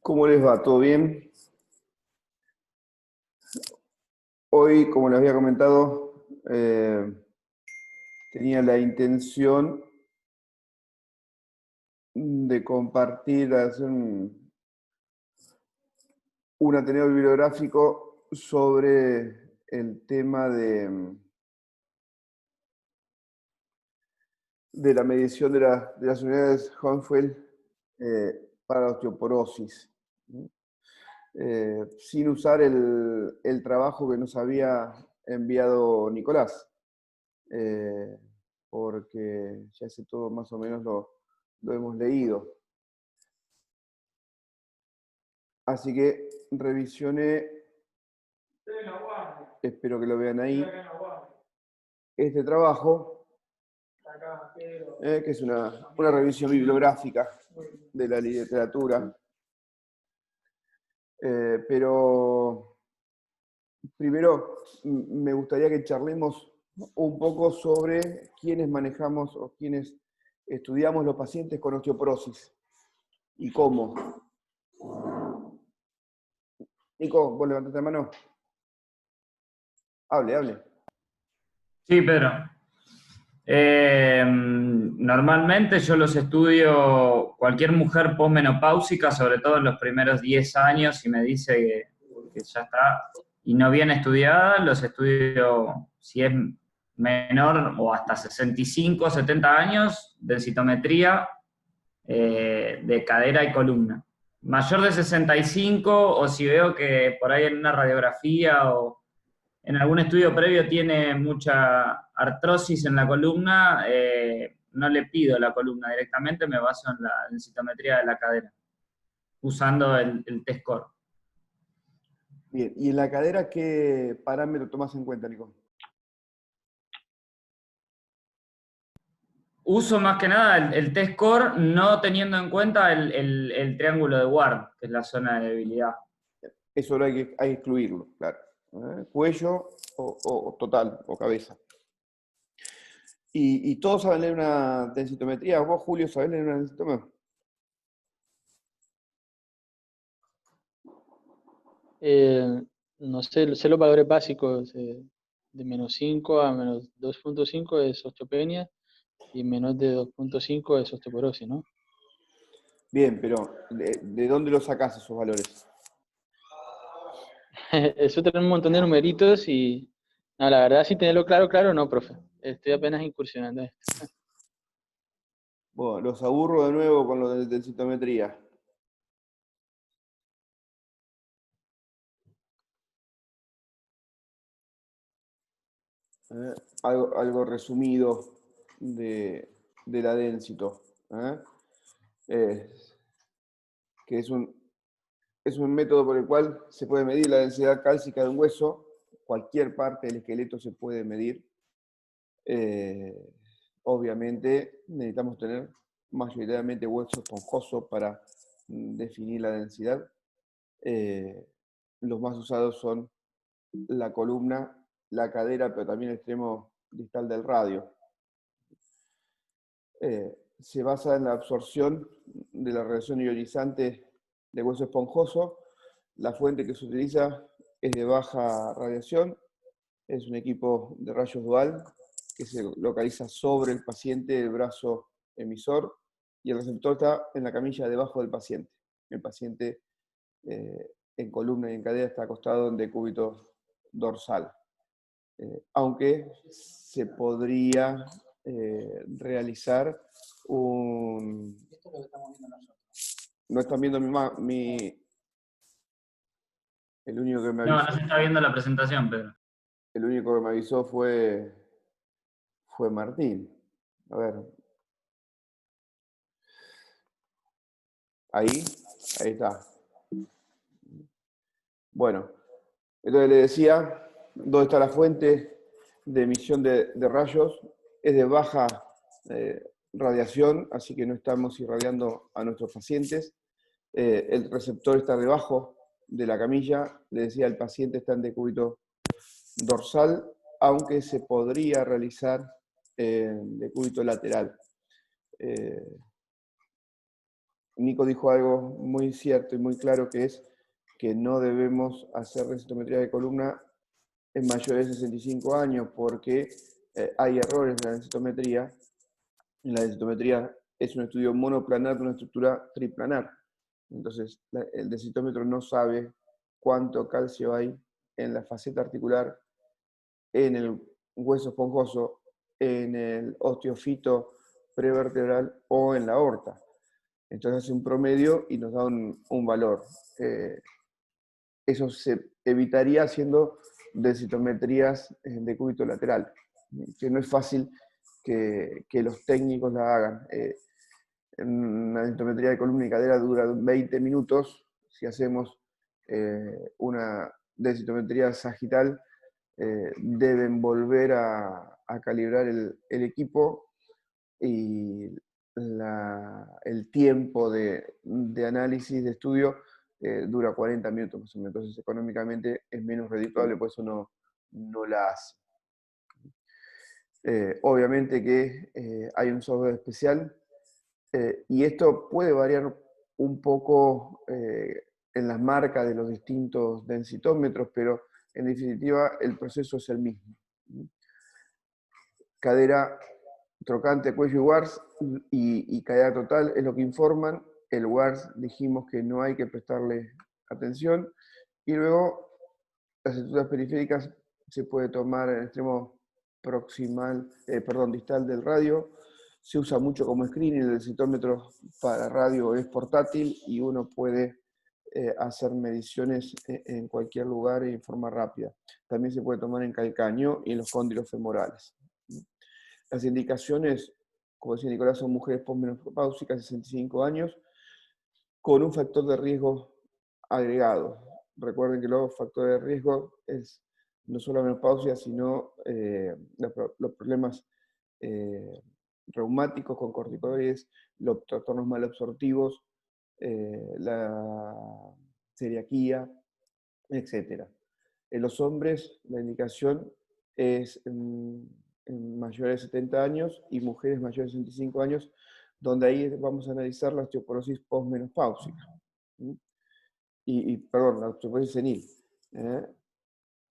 ¿Cómo les va? ¿Todo bien? Hoy, como les había comentado, tenía la intención de compartir, hacer un ateneo bibliográfico sobre el tema de la medición de las unidades Hounsfield para la osteoporosis, ¿no? Sin usar el trabajo que nos había enviado Nicolás. eh, Porque ya sé todo más o menos lo hemos leído. Así que revisioné, espero que lo vean ahí, este trabajo, que es una revisión bibliográfica de la literatura. Pero primero me gustaría que charlemos un poco sobre quiénes manejamos o quiénes estudiamos los pacientes con osteoporosis y cómo. Nico, vos levantaste la mano. Hable. Sí, Pedro. Normalmente yo los estudio, cualquier mujer posmenopáusica, sobre todo en los primeros 10 años, y me dice que ya está, y no bien estudiada, los estudio si es menor o hasta 65, 70 años, densitometría de cadera y columna. Mayor de 65, o si veo que por ahí en una radiografía o en algún estudio previo tiene mucha artrosis en la columna, no le pido la columna directamente, me baso en la densitometría de la cadera, usando el T-score. Bien, ¿y en la cadera qué parámetro tomas en cuenta, Nico? Uso más que nada el T-score, no teniendo en cuenta el triángulo de Ward, que es la zona de debilidad. Eso hay que excluirlo, claro. Cuello o total, o cabeza. ¿Y todos saben leer una densitometría? ¿Vos, Julio, sabés leer una densitometría? Eh, no sé los valores básicos, de -5 a -2.5 es osteopenia y menos de 2.5 es osteoporosis, ¿no? Bien, pero ¿de dónde lo sacás esos valores? Eso tiene un montón de numeritos y no, la verdad, si tenerlo claro, no, profe. Estoy apenas incursionando en esto. Bueno, los aburro de nuevo con lo de densitometría. Algo resumido de la densito. Que es un método por el cual se puede medir la densidad cálcica de un hueso. Cualquier parte del esqueleto se puede medir. Obviamente necesitamos tener mayoritariamente hueso esponjoso para definir la densidad. Los más usados son la columna, la cadera, pero también el extremo distal del radio. Se basa en la absorción de la radiación ionizante de hueso esponjoso. La fuente que se utiliza es de baja radiación, es un equipo de rayos dual que se localiza sobre el paciente, el brazo emisor, y el receptor está en la camilla debajo del paciente. El paciente en columna y en cadera está acostado en decúbito dorsal. Aunque se podría realizar un... Esto es lo que estamos viendo nosotros. No están viendo el único que me No, avisó, no se está viendo la presentación, Pedro. el único que me avisó fue Martín. A ver. Ahí está. Bueno, entonces le decía, ¿dónde está la fuente de emisión de rayos? Es de baja radiación, así que no estamos irradiando a nuestros pacientes. El receptor está debajo de la camilla. Le decía, el paciente está en decúbito dorsal, aunque se podría realizar en decúbito lateral. Nico dijo algo muy cierto y muy claro, que es que no debemos hacer densitometría de columna en mayores de 65 años, porque hay errores en la densitometría. La densitometría es un estudio monoplanar de una estructura triplanar. Entonces, el densitómetro no sabe cuánto calcio hay en la faceta articular, en el hueso esponjoso, en el osteofito prevertebral o en la aorta. Entonces hace un promedio y nos da un valor. Eso se evitaría haciendo densitometrías de cúbito lateral, que no es fácil que los técnicos la hagan. Una densitometría de columna y cadera dura 20 minutos. Si hacemos una densitometría sagital, deben volver a calibrar el equipo, y el tiempo de análisis, de estudio, dura 40 minutos más o menos. Entonces, económicamente es menos redituable, por eso no la hace. Obviamente que hay un software especial, y esto puede variar un poco en las marcas de los distintos densitómetros, pero en definitiva el proceso es el mismo. Cadera trocante, cuello y WARS, y cadera total es lo que informan. El WARS dijimos que no hay que prestarle atención. Y luego las estructuras periféricas se puede tomar en el extremo proximal, distal del radio. Se usa mucho como screening. El densitómetro para radio es portátil y uno puede hacer mediciones en cualquier lugar y en forma rápida. También se puede tomar en calcáneo y en los cóndilos femorales. Las indicaciones, como decía Nicolás, son mujeres posmenopáusicas, 65 años, con un factor de riesgo agregado. Recuerden que los factores de riesgo es no solo la menopausia, sino los problemas reumáticos con corticoides, los trastornos malabsortivos, la celiaquía, etc. En los hombres, la indicación es en mayores de 70 años y mujeres mayores de 65 años, donde ahí vamos a analizar la osteoporosis postmenopáusica. Perdón, la osteoporosis senil.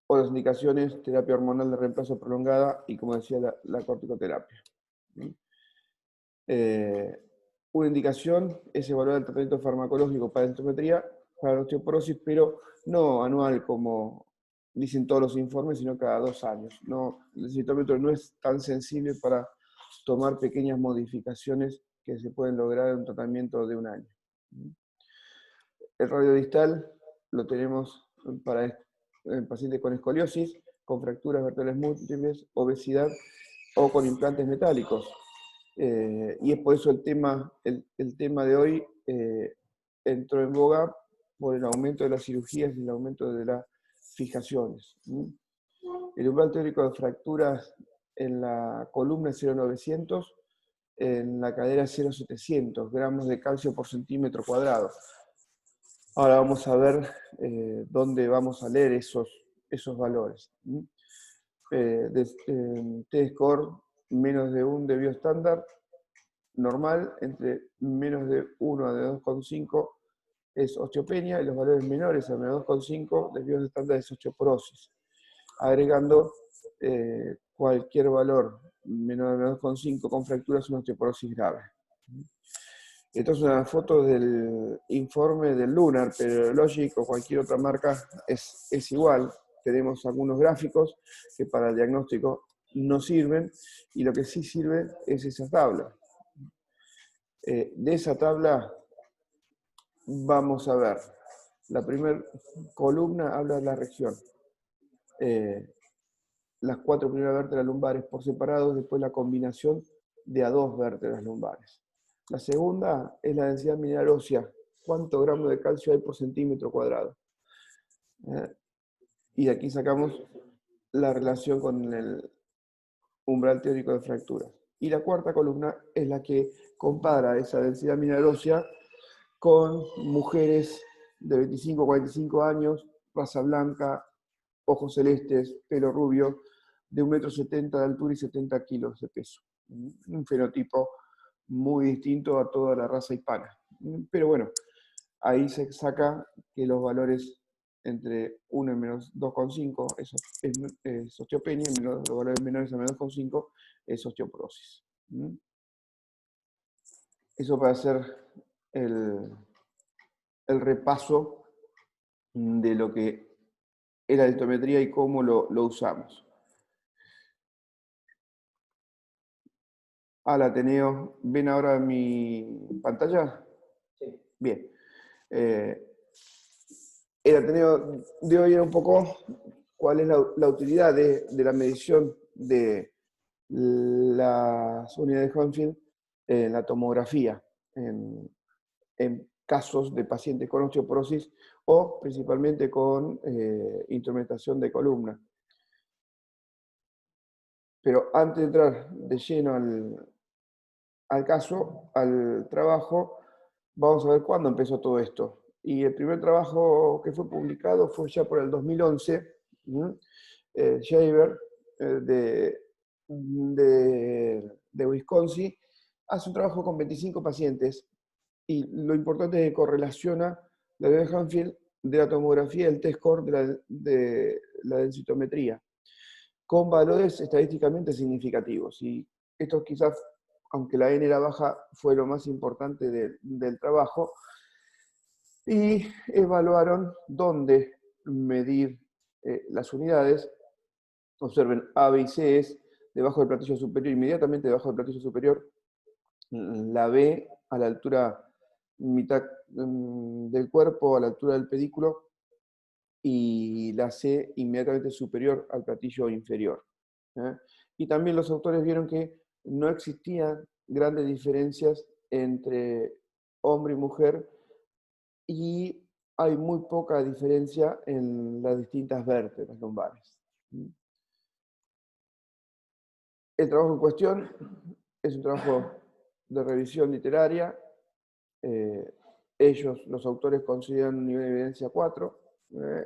O las indicaciones, terapia hormonal de reemplazo prolongada y, como decía, la corticoterapia. Una indicación es evaluar el tratamiento farmacológico para densitometría, para la osteoporosis, pero no anual como dicen todos los informes, sino cada 2 años. El densitómetro no es tan sensible para tomar pequeñas modificaciones que se pueden lograr en un tratamiento de 1 año. El radiodistal lo tenemos para pacientes con escoliosis, con fracturas vertebrales múltiples, obesidad o con implantes metálicos. Y es por eso el tema de hoy entró en boga por el aumento de las cirugías y el aumento de las fijaciones. El umbral teórico de fracturas en la columna es 0,900, en la cadera es 0,700 gramos de calcio por centímetro cuadrado. Ahora vamos a ver dónde vamos a leer esos valores. T-score menos de 1 de bioestándar normal, entre menos de 1 a de 2,5 es osteopenia, y los valores menores a menos 2,5 de bioestándar es osteoporosis. Agregando cualquier valor menor a 2,5 con fracturas es una osteoporosis grave. Esto es una foto del informe del Lunar, pero Logic o cualquier otra marca es igual. Tenemos algunos gráficos que para el diagnóstico no sirven, y lo que sí sirve es esa tabla. De esa tabla vamos a ver, la primera columna habla de la región. Las 4 primeras vértebras lumbares por separado, después la combinación de a 2 vértebras lumbares. La segunda es la densidad mineral ósea, cuánto gramos de calcio hay por centímetro cuadrado. Y de aquí sacamos la relación con el umbral teórico de fracturas. Y la cuarta columna es la que compara esa densidad mineral ósea con mujeres de 25 a 45 años, raza blanca, ojos celestes, pelo rubio, de 1,70 m de altura y 70 kilos de peso. Un fenotipo muy distinto a toda la raza hispana. Pero bueno, ahí se saca que los valores entre 1 y menos 2,5 es osteopenia, y los valores menores a menos 2,5 es osteoporosis. Eso para hacer el repaso de lo que es la densitometría y cómo lo usamos. Hola, Ateneo, ¿ven ahora mi pantalla? Sí. Bien. El Ateneo de hoy era un poco cuál es la utilidad de la medición de las unidades de Hounsfield en la tomografía, en casos de pacientes con osteoporosis o principalmente con instrumentación de columna. Pero antes de entrar de lleno al caso, al trabajo, vamos a ver cuándo empezó todo esto. Y el primer trabajo que fue publicado fue ya por el 2011, Shaver, de Wisconsin, hace un trabajo con 25 pacientes y lo importante es que correlaciona la unidad de Hounsfield de la tomografía y el test score de la densitometría con valores estadísticamente significativos. Y esto quizás, aunque la N era baja, fue lo más importante del trabajo. Y evaluaron dónde medir las unidades. Observen, A, B y C es debajo del platillo superior, inmediatamente debajo del platillo superior. La B a la altura mitad del cuerpo, a la altura del pedículo, y la C inmediatamente superior al platillo inferior. Y también los autores vieron que no existían grandes diferencias entre hombre y mujer y hay muy poca diferencia en las distintas vértebras lumbares. El trabajo en cuestión es un trabajo de revisión literaria. Ellos, los autores, consideran un nivel de evidencia 4.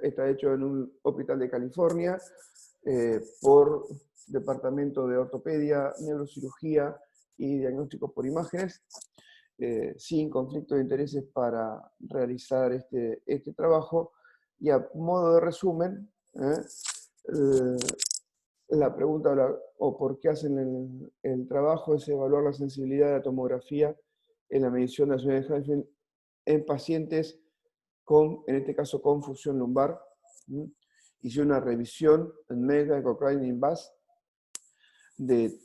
Está hecho en un hospital de California por Departamento de Ortopedia, Neurocirugía y Diagnóstico por Imágenes, sin conflicto de intereses para realizar este trabajo. Y a modo de resumen, la pregunta o por qué hacen el trabajo es evaluar la sensibilidad de la tomografía en la medición de las unidades de Hounsfield en pacientes con, en este caso, con fusión lumbar. Hice una revisión en Mega Cochrane y Bass de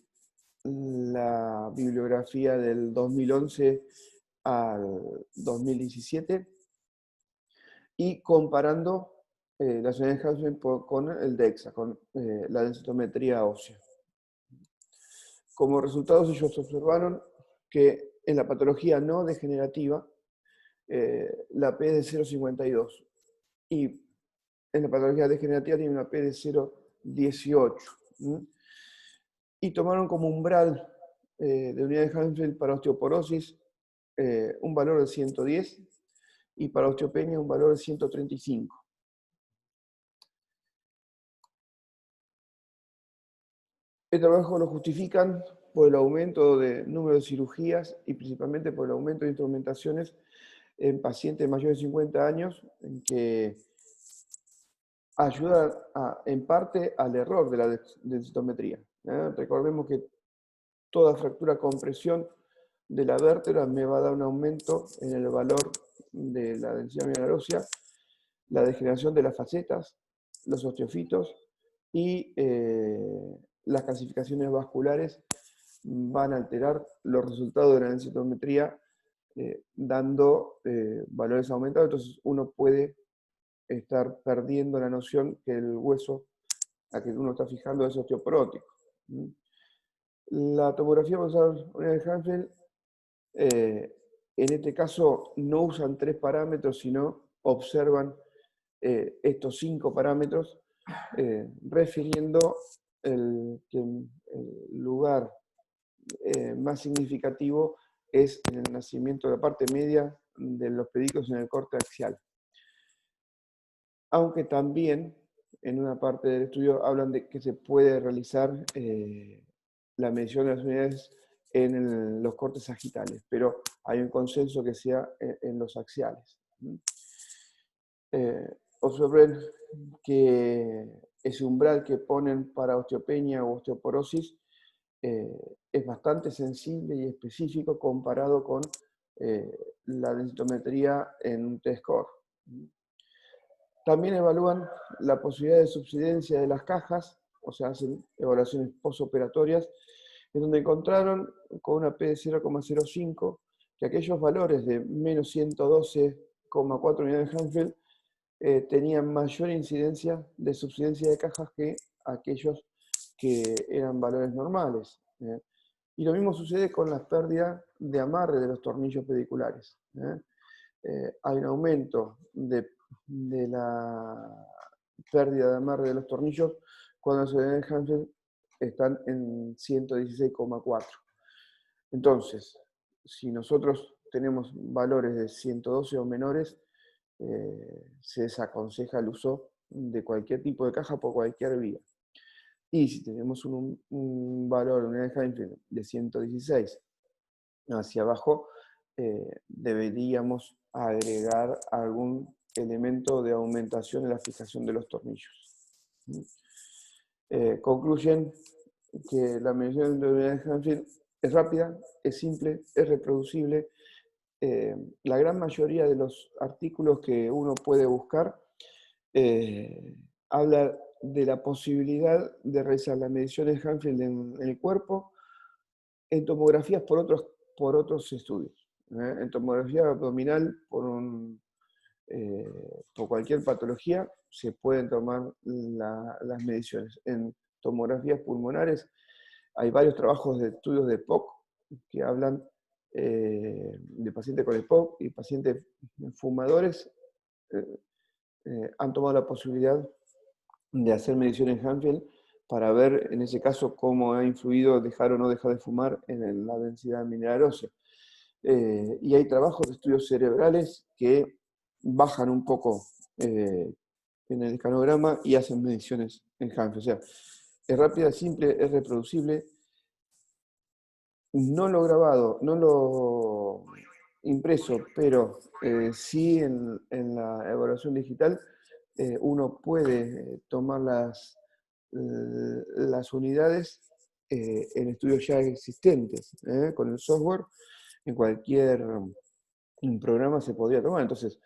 la bibliografía del 2011 al 2017 y comparando las unidades de Hounsfield con el DEXA, con la densitometría ósea. Como resultados, ellos observaron que en la patología no degenerativa, la P es de 0,52 y en la patología degenerativa tiene una P de 0,18. Y tomaron como umbral de unidad de Hounsfield para osteoporosis un valor de 110 y para osteopenia un valor de 135. El trabajo lo justifican por el aumento de número de cirugías y principalmente por el aumento de instrumentaciones en pacientes mayores de 50 años, en que ayuda en parte al error de la densitometría. Recordemos que toda fractura con presión de la vértebra me va a dar un aumento en el valor de la densidad mineral ósea, la degeneración de las facetas, los osteofitos y las calcificaciones vasculares van a alterar los resultados de la densitometría dando valores aumentados. Entonces uno puede estar perdiendo la noción que el hueso a que uno está fijando es osteoporótico. La tomografía para usar unidades de Hounsfield, en este caso no usan 3 parámetros, sino observan estos 5 parámetros, refiriendo que el lugar más significativo es en el nacimiento de la parte media de los pedículos en el corte axial. Aunque también en una parte del estudio hablan de que se puede realizar la medición de las unidades en los cortes sagitales, pero hay un consenso que sea en los axiales. Observen que ese umbral que ponen para osteopenia o osteoporosis es bastante sensible y específico comparado con la densitometría en un T-score. También evalúan la posibilidad de subsidencia de las cajas, o sea, hacen evaluaciones postoperatorias, en donde encontraron con una P de 0,05 que aquellos valores de menos 112,4 unidades de Hanfield tenían mayor incidencia de subsidencia de cajas que aquellos que eran valores normales. Y lo mismo sucede con la pérdida de amarre de los tornillos pediculares. Hay un aumento de la pérdida de amarre de los tornillos cuando las unidades de Hanfield están en 116,4. Entonces, si nosotros tenemos valores de 112 o menores, se desaconseja el uso de cualquier tipo de caja por cualquier vía. Y si tenemos un valor, una unidad de Hanfield de 116 hacia abajo, deberíamos agregar algún elemento de aumentación en la fijación de los tornillos. Concluyen que la medición de unidades de Hanfield es rápida, es simple, es reproducible. La gran mayoría de los artículos que uno puede buscar habla de la posibilidad de realizar las mediciones de Hanfield en el cuerpo en tomografías por otros estudios. En tomografía abdominal por cualquier patología se pueden tomar las mediciones. En tomografías pulmonares hay varios trabajos de estudios de POC que hablan de pacientes con EPOC y pacientes fumadores. Han tomado la posibilidad de hacer mediciones Hanfield para ver en ese caso cómo ha influido dejar o no dejar de fumar en la densidad mineral ósea. Y hay trabajos de estudios cerebrales que bajan un poco en el escanograma y hacen mediciones en Hanfield. O sea, es rápida, simple, es reproducible. No lo grabado, no lo impreso, pero sí en la evaluación digital uno puede tomar las unidades en estudios ya existentes. Con el software, en cualquier programa se podría tomar. Entonces,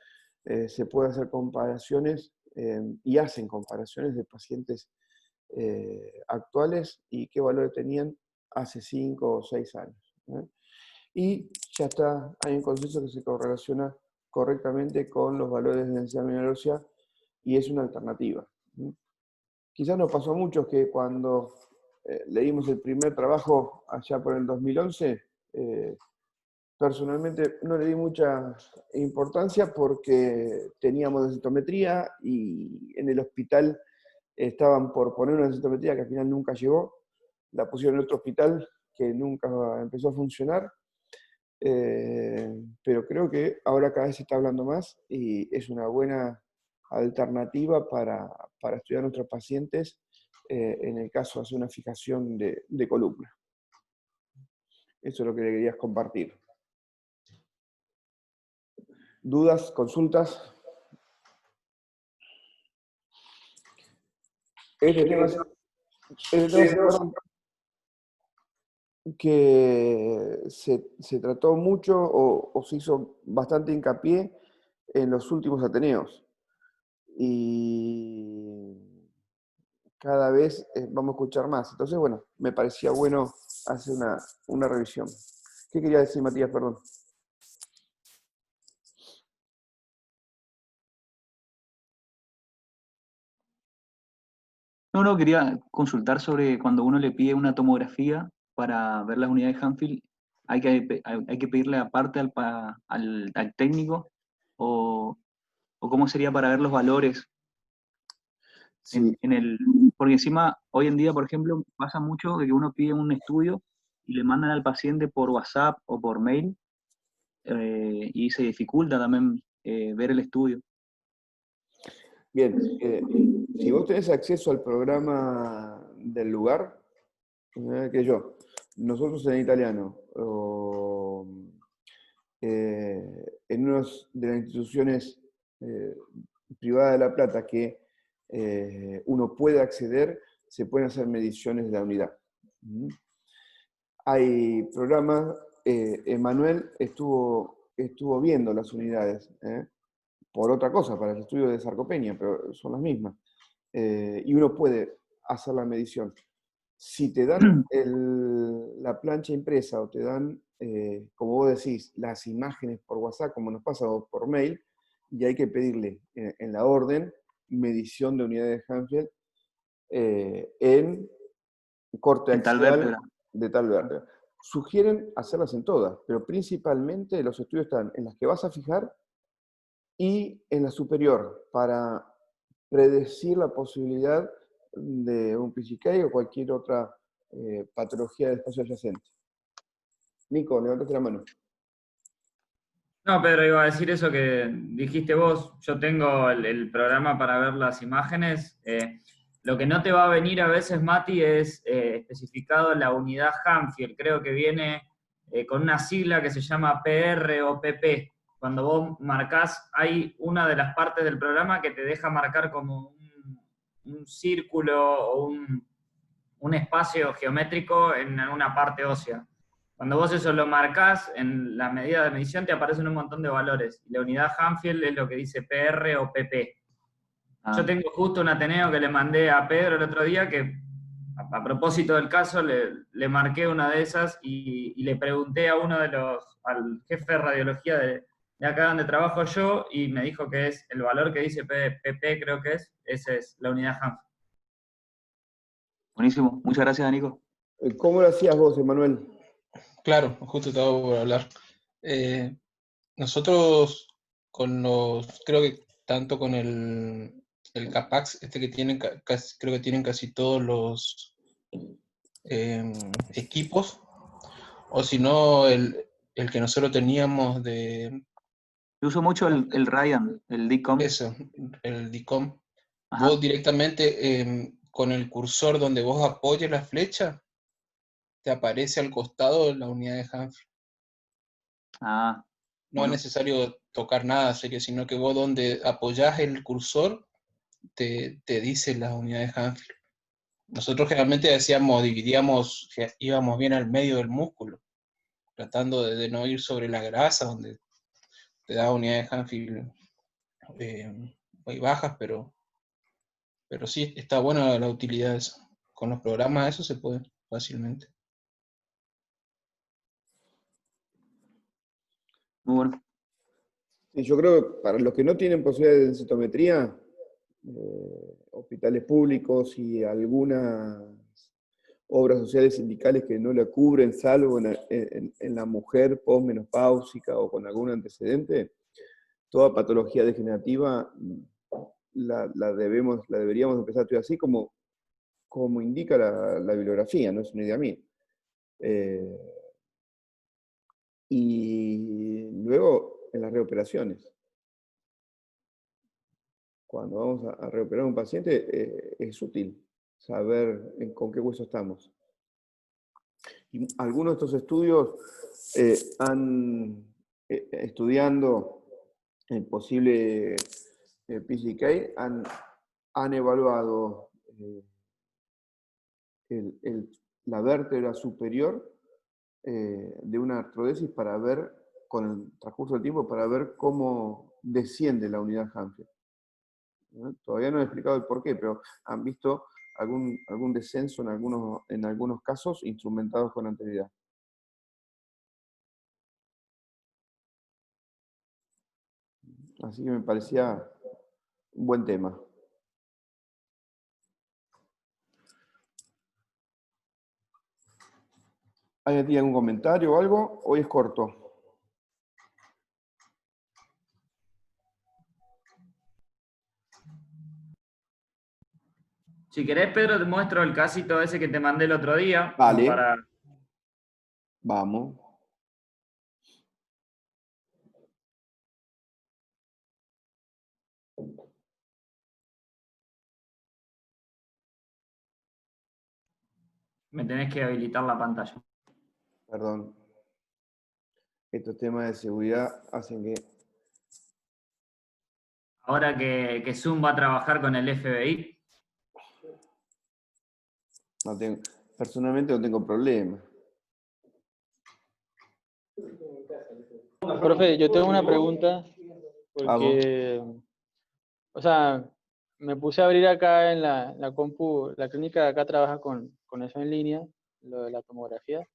se puede hacer comparaciones y hacen comparaciones de pacientes actuales y qué valores tenían hace 5 o 6 años. Y ya está, hay un consenso que se correlaciona correctamente con los valores de densidad mineral ósea y es una alternativa. Quizás nos pasó a muchos que cuando leímos el primer trabajo allá por el 2011, personalmente no le di mucha importancia porque teníamos densitometría y en el hospital estaban por poner una densitometría que al final nunca llegó, la pusieron en otro hospital que nunca empezó a funcionar, pero creo que ahora cada vez se está hablando más y es una buena alternativa para estudiar a nuestros pacientes en el caso de hacer una fijación de columna. Eso es lo que le querías compartir. ¿Dudas? ¿Consultas? Este tema que se trató mucho o se hizo bastante hincapié en los últimos Ateneos. Y cada vez vamos a escuchar más. Entonces, bueno, me parecía bueno hacer una revisión. ¿Qué quería decir, Matías? Perdón. No, quería consultar sobre cuando uno le pide una tomografía para ver las unidades Hanfield, hay que pedirle aparte al técnico o cómo sería para ver los valores. Sí. Porque encima, hoy en día, por ejemplo, pasa mucho de que uno pide un estudio y le mandan al paciente por WhatsApp o por mail y se dificulta también ver el estudio. Bien, si vos tenés acceso al programa del lugar, que yo, nosotros en italiano, en una de las instituciones privadas de La Plata que uno puede acceder, se pueden hacer mediciones de la unidad. Hay programas, Emanuel estuvo viendo las unidades, por otra cosa, para el estudio de sarcopenia, pero son las mismas. Y uno puede hacer la medición. Si te dan la plancha impresa o te dan, como vos decís, las imágenes por WhatsApp, como nos pasa, o por mail, y hay que pedirle en la orden medición de unidades de Hanfield en corte En tal axial vértebra. de tal vértebra. Sugieren hacerlas en todas, pero principalmente los estudios están en las que vas a fijar y en la superior, para predecir la posibilidad de un PCK o cualquier otra patología del espacio adyacente. Nico, levantaste la mano. No, Pedro, iba a decir eso que dijiste vos. Yo tengo el programa para ver las imágenes. Lo que no te va a venir a veces, Mati, es especificado la unidad Hanfield. Creo que viene con una sigla que se llama PR o PP. Cuando vos marcás, hay una de las partes del programa que te deja marcar como un círculo o un espacio geométrico en una parte ósea. Cuando vos eso lo marcás, en la medida de medición te aparecen un montón de valores. Y la unidad Hanfield es lo que dice PR o PP. Yo tengo justo un Ateneo que le mandé a Pedro el otro día que, a propósito del caso, le marqué una de esas y le pregunté a al jefe de radiología de acá donde trabajo yo, y me dijo que es el valor que dice PP, creo que esa es la unidad Hanfield. Buenísimo. Muchas gracias, Nico. ¿Cómo lo hacías vos, Emanuel? Claro, justo estaba por hablar. Nosotros creo que tanto con el CAPAX, que tienen creo que tienen casi todos los equipos, o si no, el que nosotros teníamos Yo uso mucho el Ryan, el DICOM. eso, el DICOM. Ajá. Vos directamente con el cursor donde vos apoyes la flecha, te aparece al costado la unidad de Hanfield. Ah, No bueno. es necesario tocar nada serio, sino que vos donde apoyás el cursor te dice las unidades Hanfield. Nosotros generalmente dividíamos, íbamos bien al medio del músculo, tratando de no ir sobre la grasa, donde te da unidades Hanfield muy bajas, pero sí, está buena la utilidad de eso. Con los programas eso se puede fácilmente. Muy bueno. Sí, yo creo que para los que no tienen posibilidad de densitometría, hospitales públicos y algunas obras sociales sindicales que no la cubren, salvo en la mujer posmenopáusica o con algún antecedente, toda patología degenerativa la deberíamos empezar a estudiar así como indica la bibliografía, no es una idea mía. Y luego en las reoperaciones. Cuando vamos a reoperar a un paciente, es útil saber con qué hueso estamos. Y algunos de estos estudios estudiando el posible PCK, han evaluado la vértebra superior de una artrodesis para ver, con el transcurso del tiempo, para ver cómo desciende la unidad Hanfield. Todavía no he explicado el por qué, pero han visto algún descenso en algunos casos instrumentados con anterioridad. Así que me parecía un buen tema. ¿Alguien tiene algún comentario o algo? Hoy es corto. Si querés, Pedro, te muestro el casito ese que te mandé el otro día. Vale. Para... Vamos. Me tenés que habilitar la pantalla. Perdón. Estos temas de seguridad hacen que... Ahora que Zoom va a trabajar con el FBI. Personalmente no tengo problema. Profe, yo tengo una pregunta, Vamos. porque, o sea, me puse a abrir acá en la compu, la clínica de acá trabaja con eso en línea, lo de la tomografía,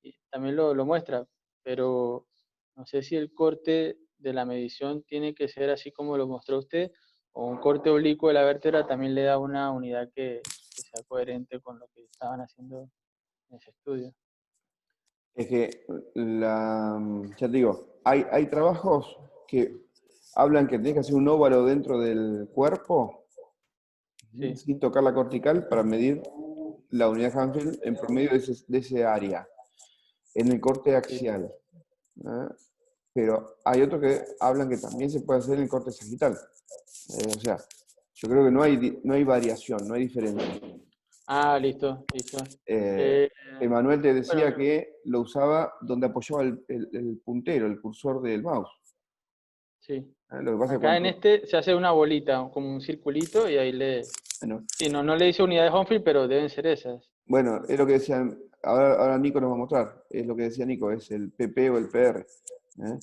y también lo muestra, pero no sé si el corte de la medición tiene que ser así como lo mostró usted, o un corte oblicuo de la vértebra también le da una unidad que sea coherente con lo que estaban haciendo en ese estudio. Es que, ya te digo, hay trabajos que hablan que tenés que hacer un óvalo dentro del cuerpo Sí, sin tocar la cortical para medir la unidad Hanfield en promedio de ese área, en el corte sí. axial. Pero hay otros que hablan que también se puede hacer en el corte sagital. O sea, yo creo que no hay variación, no hay diferencia. Ah, listo, listo. Emanuel te decía Bueno, que lo usaba donde apoyaba el puntero, el cursor del mouse. sí. Lo que pasa es Acá en cuando... este se hace una bolita, como un circulito, y ahí le... Bueno, Sí, no le dice unidad de Homefield, pero deben ser esas. bueno, es lo que decían, ahora Nico nos va a mostrar, es lo que decía Nico, es el PP o el PR. ¿eh?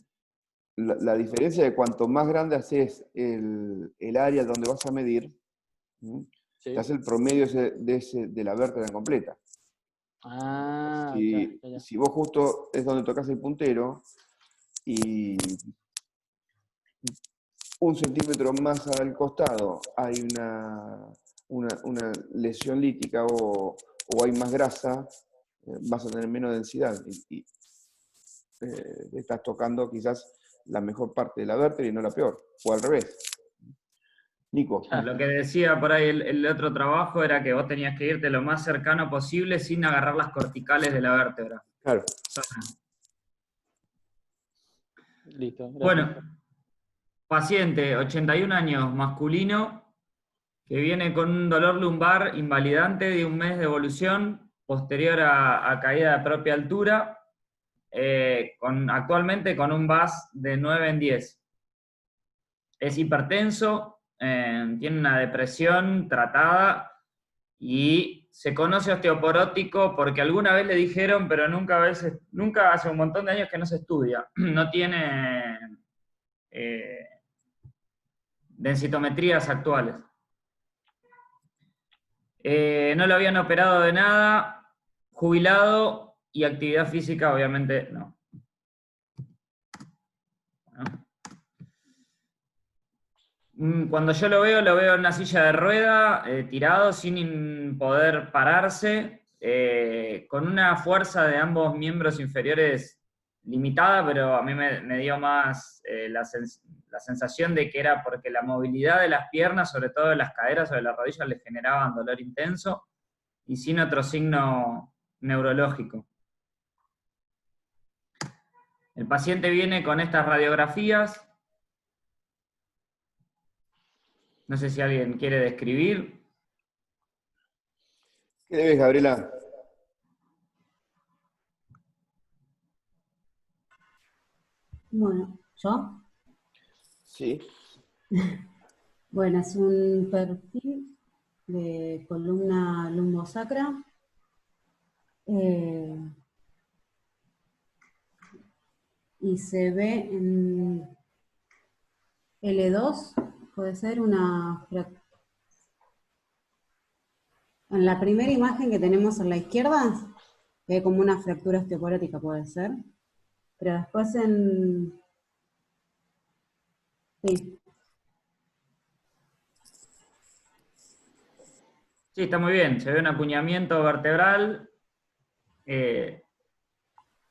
La diferencia de cuanto más grande haces el área donde vas a medir, te Sí. hace el promedio de la vértebra completa. Ah, ya, Si, ya, ya. si vos justo es donde tocas el puntero y 1 centímetro más al costado hay una lesión lítica o hay más grasa, vas a tener menos densidad y estás tocando quizás la mejor parte de la vértebra y no la peor, o al revés. Nico. Lo que decía por ahí el otro trabajo era que vos tenías que irte lo más cercano posible sin agarrar las corticales de la vértebra. Claro. Listo, gracias. Bueno, paciente, 81 años, masculino, que viene con un dolor lumbar invalidante de 1 mes de evolución, posterior a caída de propia altura, actualmente con un VAS de 9 en 10. Es hipertenso, tiene una depresión tratada y se conoce osteoporótico porque alguna vez le dijeron, pero nunca hace un montón de años que no se estudia. No tiene densitometrías actuales. No lo habían operado de nada, jubilado y actividad física obviamente no. Cuando yo lo veo en una silla de rueda, tirado sin poder pararse, con una fuerza de ambos miembros inferiores limitada, pero a mí me dio más la sensación de que era porque la movilidad de las piernas, sobre todo de las caderas o de las rodillas, le generaban dolor intenso y sin otro signo neurológico. El paciente viene con estas radiografías. No sé si alguien quiere describir. ¿Qué le ves, Gabriela? Bueno, ¿yo? Sí. Bueno, es un perfil de columna lumbosacra. Y se ve en L2, puede ser en la primera imagen que tenemos a la izquierda, se ve como una fractura osteoporótica, puede ser. Pero después sí. Sí, está muy bien. Se ve un acuñamiento vertebral de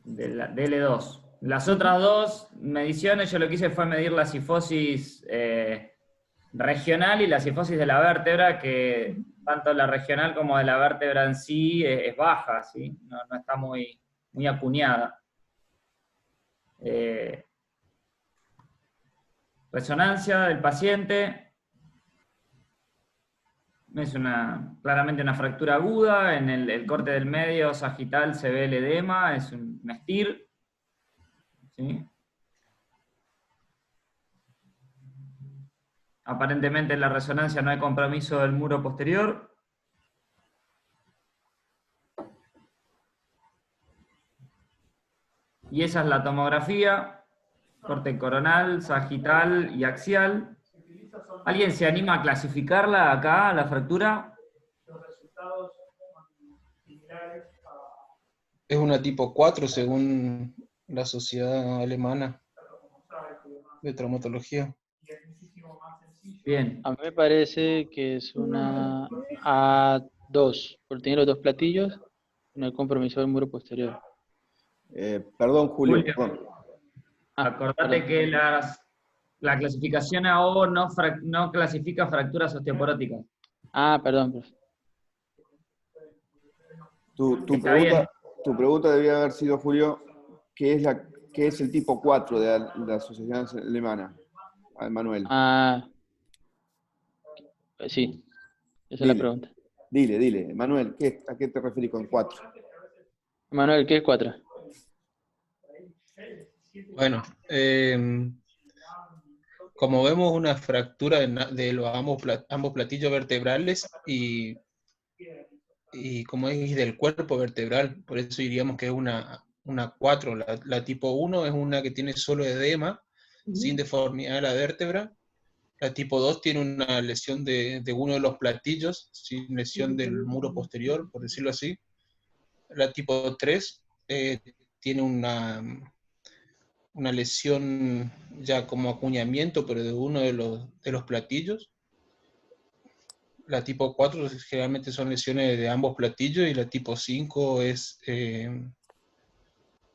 L2. Las otras dos mediciones, yo lo que hice fue medir la cifosis regional y la cifosis de la vértebra, que tanto la regional como de la vértebra en sí es baja, ¿sí? No está muy acuñada. Resonancia del paciente. Es claramente una fractura aguda, en el corte del medio sagital se ve el edema, es un STIR. ¿Sí? Aparentemente en la resonancia no hay compromiso del muro posterior. Y esa es la tomografía, corte coronal, sagital y axial. ¿Alguien se anima a clasificarla acá, la fractura? Es una tipo 4 según la Sociedad Alemana de Traumatología. Bien. A mí me parece que es una A2, porque tiene los dos platillos en el compromiso del muro posterior. Perdón, Julio, Julio. perdón. Acordate Perdón. que la clasificación AO no clasifica fracturas osteoporóticas. Perdón, profe. Está bien. Tu pregunta debía haber sido, Julio, ¿qué es el tipo 4 de la Asociación Alemana? Manuel. Sí, esa es la Dile, pregunta. dile. Manuel, ¿a qué te referís con 4? Manuel, ¿qué es 4? Bueno, como vemos una fractura de los ambos platillos vertebrales y como es del cuerpo vertebral, por eso diríamos que es una 4. La tipo 1 es una que tiene solo edema, sin deformidad de la vértebra. La tipo 2 tiene una lesión de uno de los platillos, sin lesión del muro posterior, por decirlo así. La tipo 3 tiene una lesión ya como acuñamiento, pero de uno de los platillos. La tipo 4 generalmente son lesiones de ambos platillos, y la tipo 5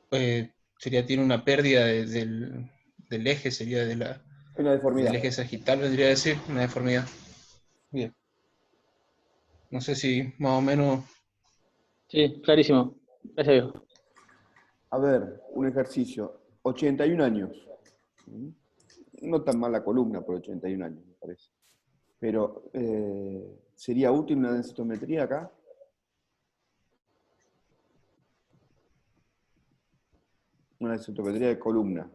tiene una pérdida del eje, sería Una deformidad. del eje sagital, vendría a decir, una deformidad. Bien. No sé si más o menos. Sí, clarísimo. Gracias, viejo. A ver, un ejercicio. 81 años. No tan mala columna por 81 años, me parece. Pero, ¿sería útil una densitometría acá? Una densitometría de columna.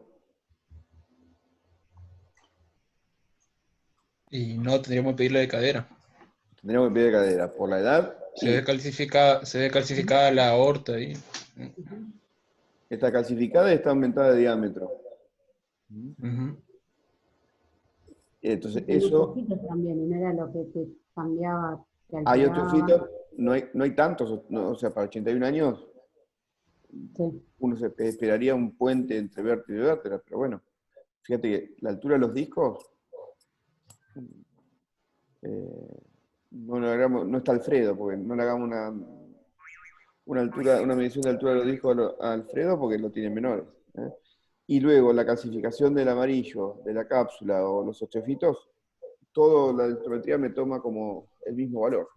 Y no tendríamos que pedirle de cadera. Tendríamos que pedir cadera por la edad. Se ve calcificada la aorta y. Está calcificada y está aumentada de diámetro. Uh-huh. Entonces, Tiene eso. ojitos también, y no era lo que te cambiaba, te Hay alteraba. osteofitos, no hay tantos, o sea, para 81 años Sí. uno se esperaría un puente entre vértebra y vértebra, pero bueno, fíjate que la altura de los discos, no está Alfredo, porque no le hagamos una medición de altura de los discos a Alfredo porque lo tiene menores. Y luego la calcificación del amarillo, de la cápsula o los osteofitos, toda la densitometría me toma como el mismo valor.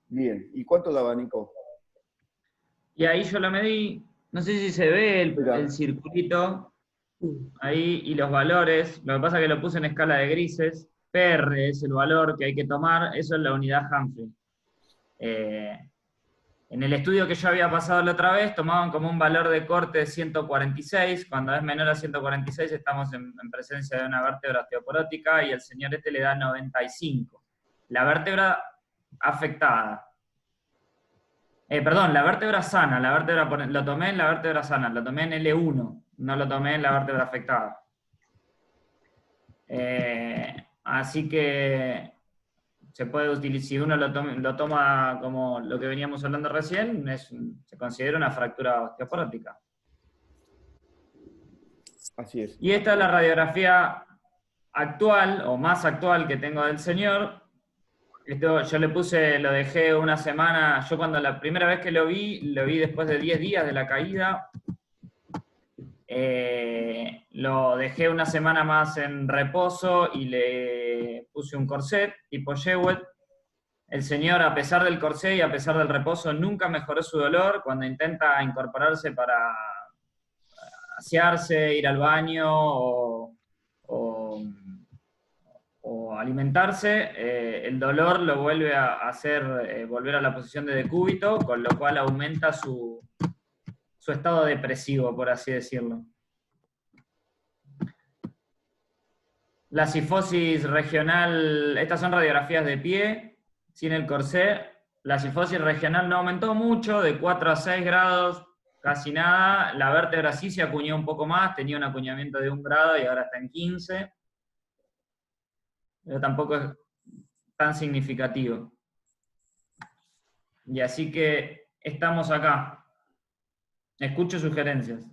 Bien, ¿y cuánto daba, Nico? Y ahí yo la medí, no sé si se ve el circulito ahí y los valores. Lo que pasa es que lo puse en escala de grises. PR es el valor que hay que tomar, eso es la unidad Humphrey. En el estudio que yo había pasado la otra vez, tomaban como un valor de corte de 146. Cuando es menor a 146 estamos en presencia de una vértebra osteoporótica, y el señor este le da 95. La vértebra afectada. La vértebra sana, lo tomé en la vértebra sana, lo tomé en L1, no lo tomé en la vértebra afectada. Así que se puede utilizar, si uno lo toma como lo que veníamos hablando recién, se considera una fractura osteoporótica. Así es. Y esta es la radiografía actual, o más actual, que tengo del señor. Esto yo lo dejé una semana. Yo cuando la primera vez que lo vi después de 10 días de la caída. Lo dejé una semana más en reposo y le puse un corset tipo Jewett. El señor, a pesar del corset y a pesar del reposo, nunca mejoró su dolor. Cuando intenta incorporarse para asearse, ir al baño o alimentarse, el dolor lo vuelve a hacer volver a la posición de decúbito, con lo cual aumenta su estado depresivo, por así decirlo. La cifosis regional, estas son radiografías de pie, sin el corsé. La cifosis regional no aumentó mucho, de 4 a 6 grados, casi nada. La vértebra sí se acuñó un poco más, tenía un acuñamiento de 1 grado y ahora está en 15. Pero tampoco es tan significativo. Y así que estamos acá. Escucho sugerencias.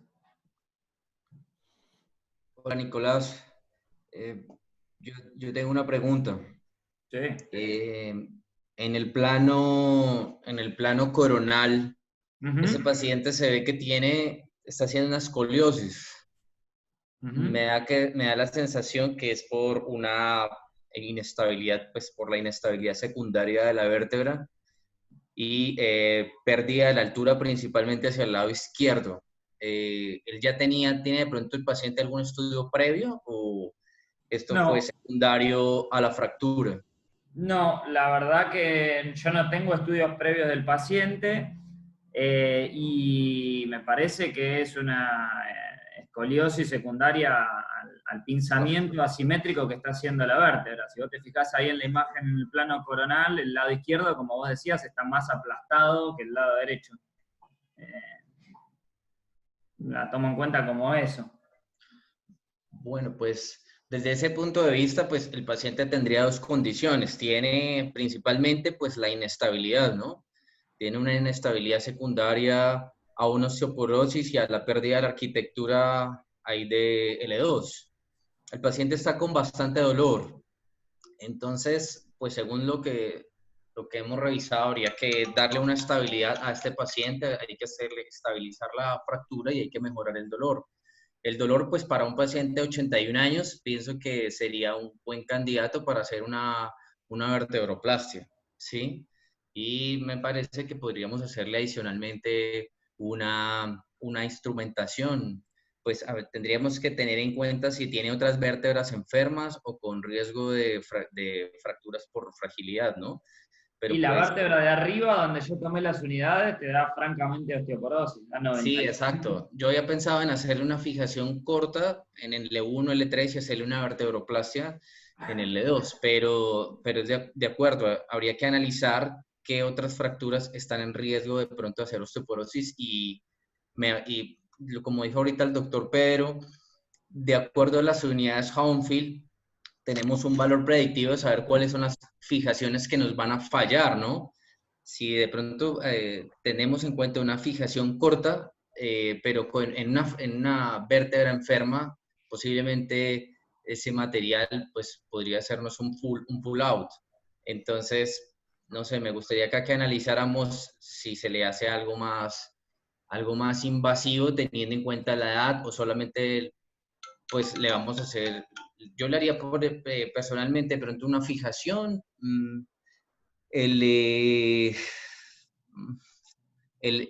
Hola Nicolás, yo tengo una pregunta. Sí. En el plano coronal, Ujú. ese paciente se ve que está haciendo una escoliosis. Ujú. Me da la sensación que es por una inestabilidad, pues por la inestabilidad secundaria de la vértebra y pérdida de la altura principalmente hacia el lado izquierdo. ¿Él ya tiene de pronto el paciente algún estudio previo o esto No. fue secundario a la fractura? No, la verdad que yo no tengo estudios previos del paciente y me parece que es una escoliosis secundaria al pinzamiento asimétrico que está haciendo la vértebra. Si vos te fijás ahí en la imagen en el plano coronal, el lado izquierdo, como vos decías, está más aplastado que el lado derecho. La tomo en cuenta como eso. Bueno, pues desde ese punto de vista, pues el paciente tendría dos condiciones. Tiene principalmente pues la inestabilidad, ¿no? Tiene una inestabilidad secundaria a una osteoporosis y a la pérdida de la arquitectura ahí de L2. El paciente está con bastante dolor. Entonces, pues según lo que hemos revisado, habría que darle una estabilidad a este paciente, hay que hacerle estabilizar la fractura y hay que mejorar el dolor. El dolor, pues para un paciente de 81 años, pienso que sería un buen candidato para hacer una vertebroplastia, ¿sí? Y me parece que podríamos hacerle adicionalmente una instrumentación. Pues a ver, tendríamos que tener en cuenta si tiene otras vértebras enfermas o con riesgo de fracturas por fragilidad, ¿no? Pero Y la pues vértebra de arriba, donde yo tomé las unidades, te da francamente osteoporosis, da 90. sí, exacto. Yo había pensado en hacerle una fijación corta en el L1, L3 y hacerle una vertebroplastia en el L2, pero es de acuerdo, habría que analizar qué otras fracturas están en riesgo de pronto de hacer osteoporosis y como dijo ahorita el doctor Pedro, de acuerdo a las unidades Homefield, tenemos un valor predictivo de saber cuáles son las fijaciones que nos van a fallar, ¿no? Si de pronto tenemos en cuenta una fijación corta, pero en una vértebra enferma, posiblemente ese material pues, podría hacernos un pull out. Entonces, no sé, me gustaría que aquí analizáramos si se le hace algo más invasivo teniendo en cuenta la edad o solamente pues le vamos a hacer, yo le haría personalmente, pero entre una fijación,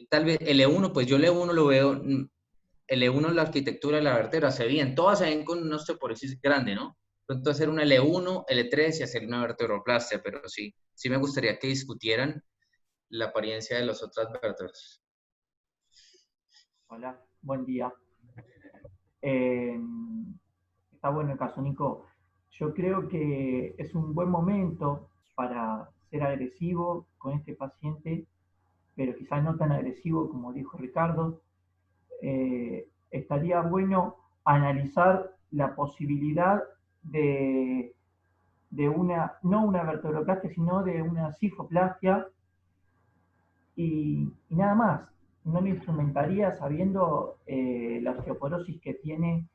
tal vez el E1, pues yo el E1 lo veo, el E1 la arquitectura de la vértebra se bien, todas se ven con una osteoporosis grande, ¿no? Pronto hacer una L1, L3 y hacer una vertebroplastia, pero sí me gustaría que discutieran la apariencia de las otras vértebras. Hola, buen día. Está bueno el caso, Nico. Yo creo que es un buen momento para ser agresivo con este paciente, pero quizás no tan agresivo como dijo Ricardo. Estaría bueno analizar la posibilidad de no una vertebroplastia, sino de una cifoplastia y nada más. No lo instrumentaría sabiendo la osteoporosis que tiene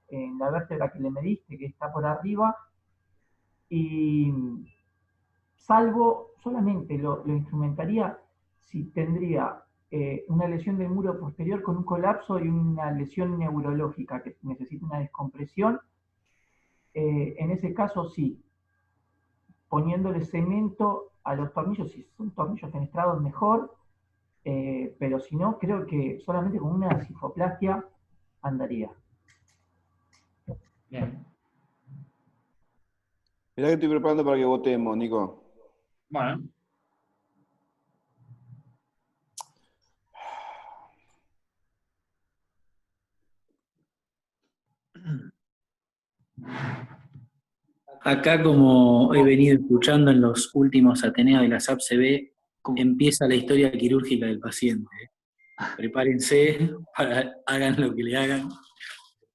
en la vértebra que le mediste, que está por arriba, y salvo solamente lo instrumentaría si tendría una lesión del muro posterior con un colapso y una lesión neurológica que necesita una descompresión. En ese caso sí, poniéndole cemento a los tornillos, si son tornillos fenestrados mejor, pero si no, creo que solamente con una cifoplastia andaría. Bien. Mirá que estoy preparando para que votemos, Nico. Bueno, Acá, como he venido escuchando en los últimos Ateneos de la SAP-CB, empieza la historia quirúrgica del paciente. Prepárense, hagan lo que le hagan,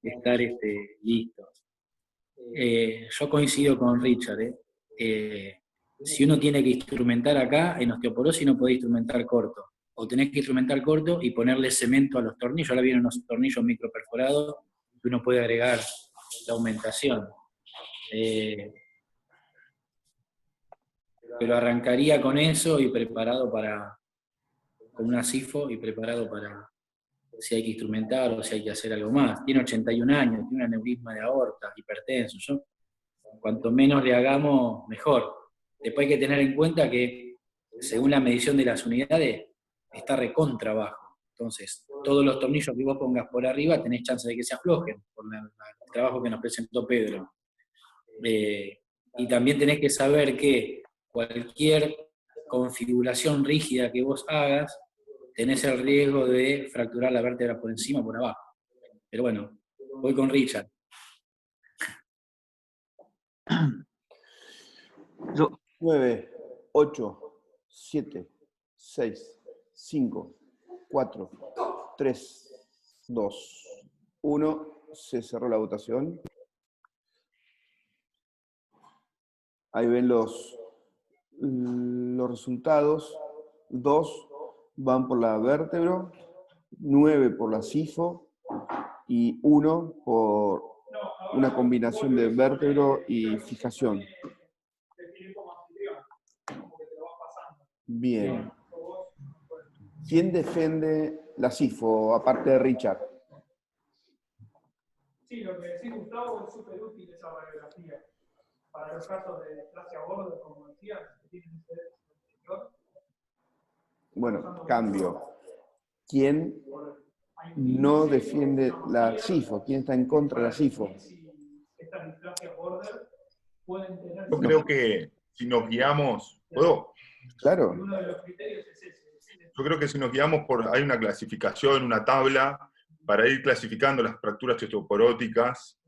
estar listos. Yo coincido con Richard. Si uno tiene que instrumentar acá, en osteoporosis no podés instrumentar corto. O tenés que instrumentar corto y ponerle cemento a los tornillos. Ahora vienen unos tornillos microperforados que uno puede agregar la aumentación. Pero arrancaría con eso y preparado con una SIFO y preparado para si hay que instrumentar o si hay que hacer algo más. Tiene 81 años, tiene un aneurisma de aorta, hipertenso. Cuanto menos le hagamos, mejor. Después hay que tener en cuenta que, según la medición de las unidades, está recontra bajo. Entonces, todos los tornillos que vos pongas por arriba tenés chance de que se aflojen, por el trabajo que nos presentó Pedro. Y también tenés que saber que cualquier configuración rígida que vos hagas, tenés el riesgo de fracturar la vértebra por encima o por abajo. Pero bueno, voy con Richard. Yo, 9, 8, 7, 6, 5, 4, 3, 2, 1. Se cerró la votación. Ahí ven los resultados. 2 van por la vértebra, 9 por la SIFO y 1 por una combinación de vértebro y fijación. Bien. ¿Quién defiende la SIFO, aparte de Richard? Sí, lo que decía Gustavo es súper útil esa radiografía. Para los casos de displasia border, como decías, que tienen ese déficit anterior. Bueno, cambio. ¿Quién no defiende la SIFO? ¿Quién está en contra de la SIFO? Estas displasias border pueden tener... Yo creo que si nos guiamos... ¿Puedo? Claro. Uno de los criterios es ese. Yo creo que si nos guiamos hay una clasificación, una tabla, para ir clasificando las fracturas osteoporóticas,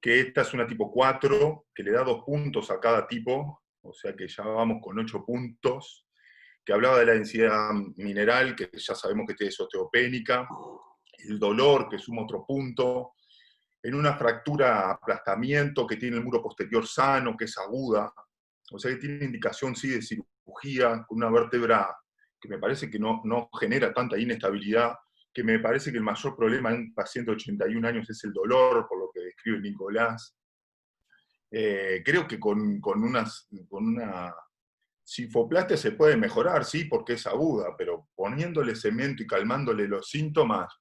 que esta es una tipo 4, que le da 2 puntos a cada tipo, o sea que ya vamos con 8 puntos, que hablaba de la densidad mineral, que ya sabemos que es osteopénica, el dolor, que suma otro punto, en una fractura aplastamiento, que tiene el muro posterior sano, que es aguda, o sea que tiene indicación sí de cirugía, con una vértebra que me parece que no genera tanta inestabilidad, que me parece que el mayor problema en un paciente de 81 años es el dolor, por lo que describe Nicolás. Creo que con una sifoplastia se puede mejorar, sí, porque es aguda, pero poniéndole cemento y calmándole los síntomas,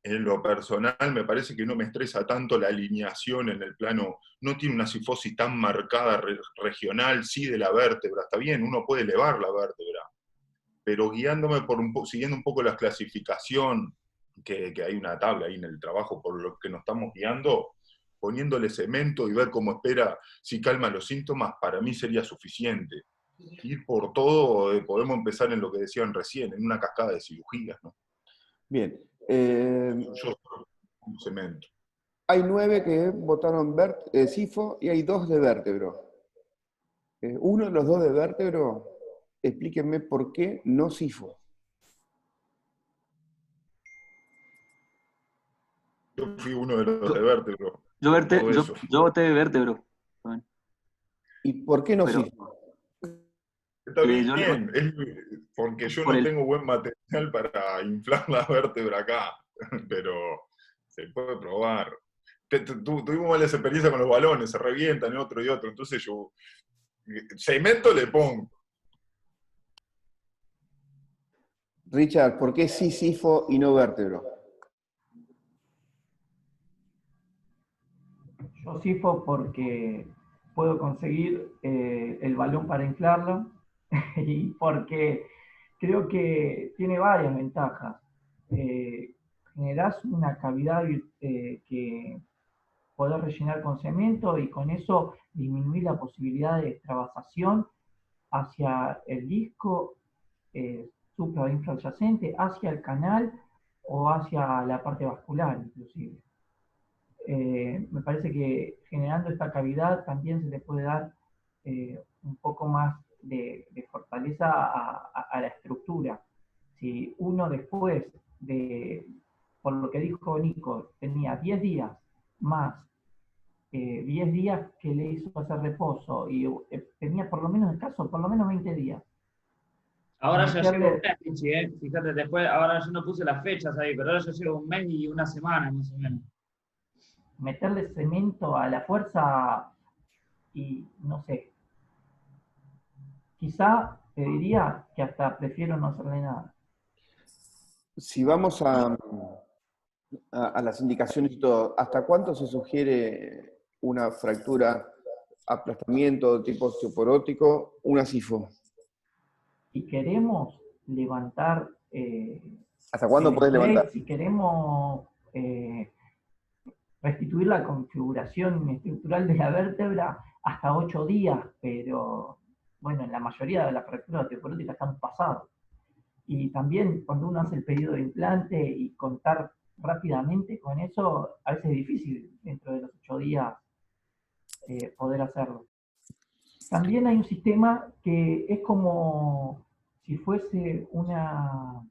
en lo personal me parece que no me estresa tanto la alineación en el plano, no tiene una sifosis tan marcada regional, sí, de la vértebra, está bien, uno puede elevar la vértebra, pero guiándome siguiendo un poco la clasificación, que hay una tabla ahí en el trabajo por lo que nos estamos guiando, poniéndole cemento y ver cómo espera, si calma los síntomas, para mí sería suficiente. Ir por todo, podemos empezar en lo que decían recién, en una cascada de cirugías, ¿no? Bien. Yo con cemento. Hay 9 que votaron SIFO y hay 2 de vértebro. Uno de los 2 de vértebro, explíquenme por qué no SIFO. Yo fui uno de los de vértebro. Yo voté de vértebro. Bueno, ¿Y por qué no pero, SIFO? Está bien, es porque yo no tengo buen material para inflar la vértebra acá, pero se puede probar. Tuvimos malas experiencias con los balones, se revientan y otro, entonces yo cemento le pongo. Richard, ¿por qué sí SIFO y no vértebro? Yo SIFO porque puedo conseguir el balón para inflarlo y porque creo que tiene varias ventajas. Generás una cavidad que poder rellenar con cemento y con eso disminuir la posibilidad de extravasación hacia el disco supra o infraadyacente, hacia el canal o hacia la parte vascular inclusive. Me parece que generando esta cavidad también se le puede dar un poco más de fortaleza a la estructura. Si uno después por lo que dijo Nico, tenía 10 días más 10 días que le hizo hacer reposo y tenía por lo menos escaso, por lo menos 20 días. Ahora ya Meterle- llevo un mes, Pichi, fíjate, después, ahora yo no puse las fechas ahí, pero ahora yo llevo un mes y una semana más o menos. Meterle cemento a la fuerza y no sé. Quizá te diría que hasta prefiero no hacerle nada. Si vamos a las indicaciones y todo, ¿hasta cuánto se sugiere una fractura, aplastamiento tipo osteoporótico, una SIFO? Si queremos levantar ¿Hasta cuándo el podés estrés, levantar? si queremos restituir la configuración estructural de la vértebra, hasta 8 días, pero bueno, en la mayoría de las fracturas osteoporóticas están pasados. Y también cuando uno hace el pedido de implante y contar rápidamente con eso, a veces es difícil dentro de los 8 días poder hacerlo. También hay un sistema que es como si fuese una